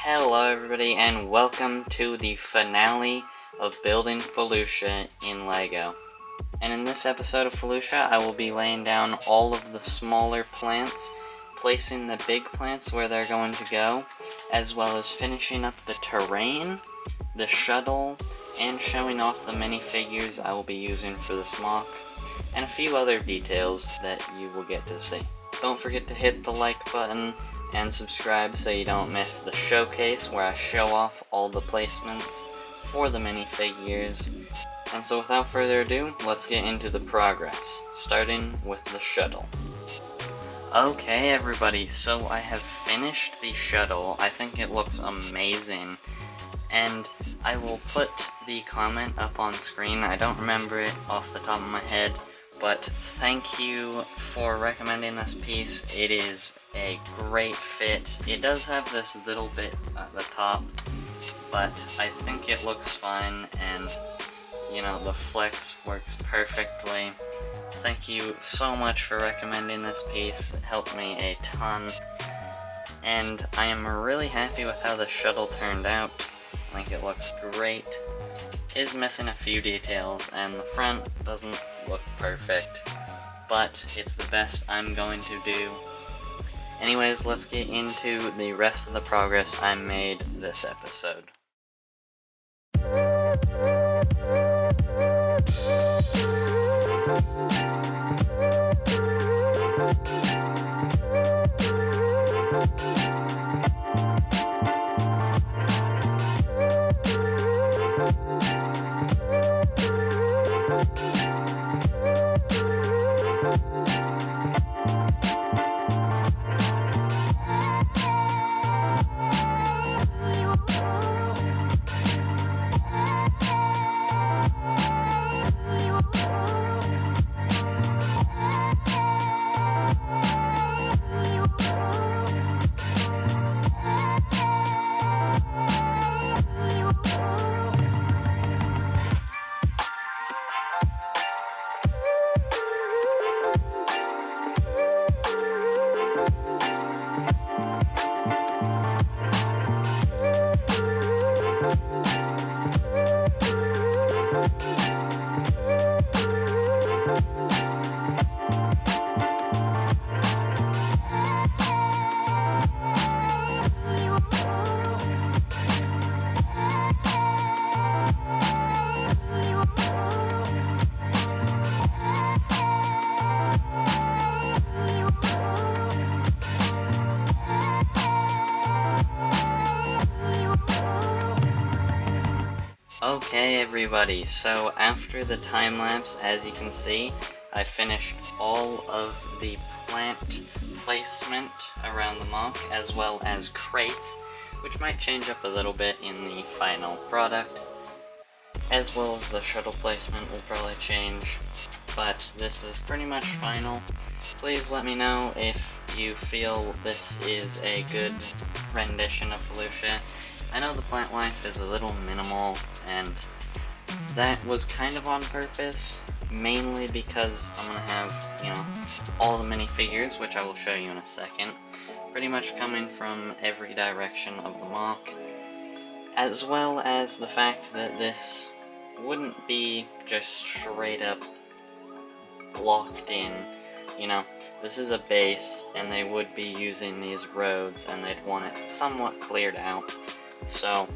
Hello everybody and welcome to the finale of building Felucia in LEGO. And in this episode of Felucia, I will be laying down all of the smaller plants, placing the big plants where they're going to go, as well as finishing up the terrain, the shuttle, and showing off the minifigures I will be using for this mock, and a few other details that you will get to see. Don't forget to hit the like button and subscribe so you don't miss the showcase where I show off all the placements for the minifigures. And so without further ado, let's get into the progress, starting with the shuttle. Okay everybody, so I have finished the shuttle. I think it looks amazing, and I will put the comment up on screen. I don't remember it off the top of my head, but thank you for recommending this piece. It is a great fit. It does have this little bit at the top, but I think it looks fine, and you know, the flex works perfectly. Thank you so much for recommending this piece. It helped me a ton, and I am really happy with how the shuttle turned out. I think it looks great. It is missing a few details, and the front doesn't look perfect, but it's the best I'm going to do. Anyways, let's get into the rest of the progress I made this episode. Okay everybody, so after the time lapse, as you can see, I finished all of the plant placement around the mock, as well as crates, which might change up a little bit in the final product, as well as the shuttle placement will probably change, but this is pretty much final. Please let me know if you feel this is a good rendition of Felucia. I know the plant life is a little minimal, and that was kind of on purpose, mainly because I'm gonna have, you know, all the minifigures, which I will show you in a second, pretty much coming from every direction of the mock, as well as the fact that this wouldn't be just straight up locked in. You know, this is a base, and they would be using these roads, and they'd want it somewhat cleared out. So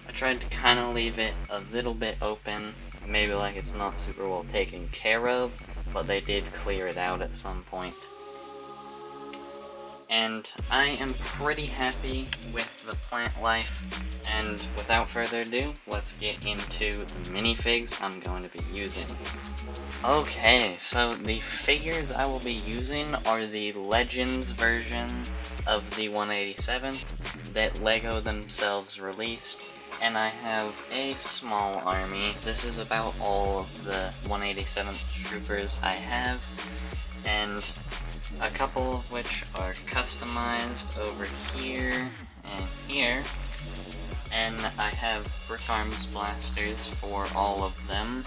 I tried to kind of leave it a little bit open, maybe like it's not super well taken care of, but they did clear it out at some point. And I am pretty happy with the plant life, and without further ado, let's get into the minifigs I'm going to be using. Okay, so the figures I will be using are the Legends version of the 187 that LEGO themselves released, and I have a small army. This is about all of the 187th troopers I have, and a couple of which are customized over here and here, and I have brick arms blasters for all of them.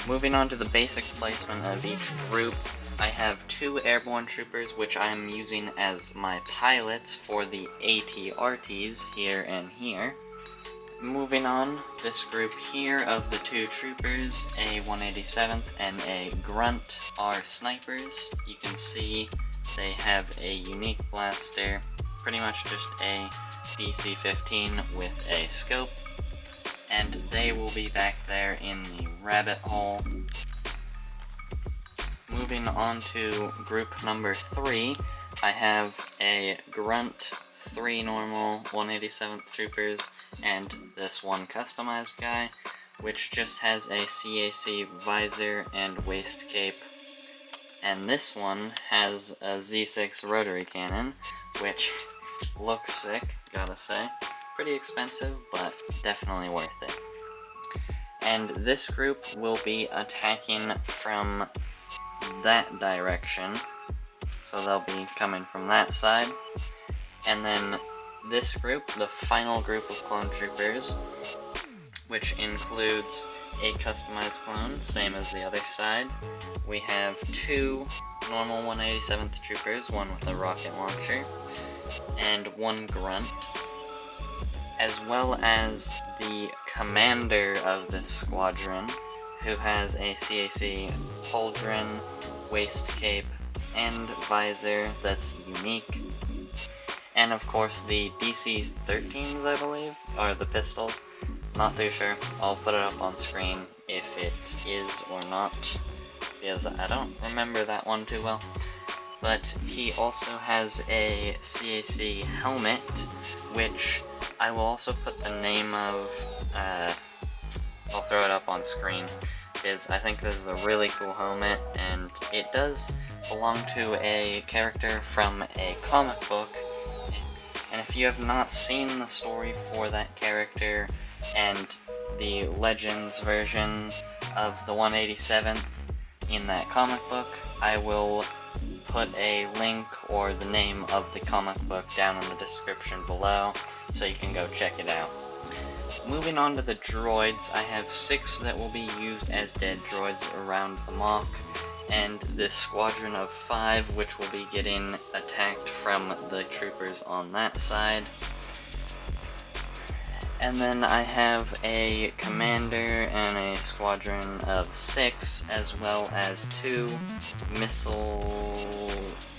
Moving on to the basic placement of each group, I have 2 airborne troopers, which I am using as my pilots for the AT-RTs here and here. Moving on, this group here of the 2 troopers, a 187th and a grunt, are snipers. You can see they have a unique blaster, pretty much just a DC-15 with a scope, and they will be back there in the rabbit hole. Moving on to group number 3, I have a grunt, 3 normal 187th troopers, and this one customized guy, which just has a CAC visor and waist cape. And this one has a Z6 rotary cannon, which looks sick, gotta say. Pretty expensive, but definitely worth it. And this group will be attacking from that direction, so they'll be coming from that side. And then this group, the final group of clone troopers, which includes a customized clone, same as the other side. We have 2 normal 187th troopers, one with a rocket launcher, and 1 grunt, as well as the commander of this squadron, who has a CAC pauldron, waist cape, and visor that's unique. And of course the DC-13s, I believe, are the pistols. Not too sure. I'll put it up on screen if it is or not, because I don't remember that one too well. But he also has a CAC helmet, which I will also put the name of, I'll throw it up on screen, because I think this is a really cool helmet, and it does belong to a character from a comic book. And if you have not seen the story for that character and the Legends version of the 187th in that comic book, I will put a link or the name of the comic book down in the description below, so you can go check it out. Moving on to the droids, I have 6 that will be used as dead droids around the mock, and this squadron of 5, which will be getting attacked from the troopers on that side. And then I have a commander and a squadron of 6, as well as 2 missile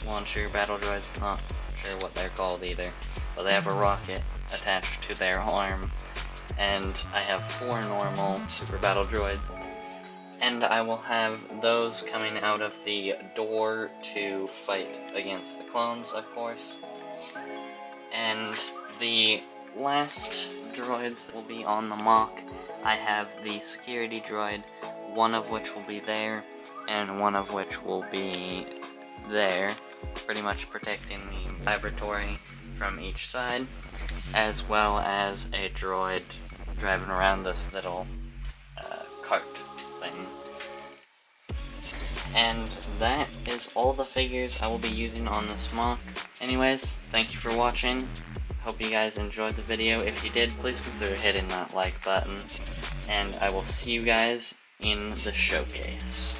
launcher battle droids, not sure what they're called either, but they have a rocket attached to their arm. And I have 4 normal super battle droids. And I will have those coming out of the door to fight against the clones, of course. And the last droids that will be on the mock, I have the security droid, one of which will be there, and one of which will be there, pretty much protecting the laboratory from each side, as well as a droid driving around this little cart thing. And that is all the figures I will be using on this mock. Anyways, thank you for watching. Hope you guys enjoyed the video. If you did, please consider hitting that like button. And I will see you guys in the showcase.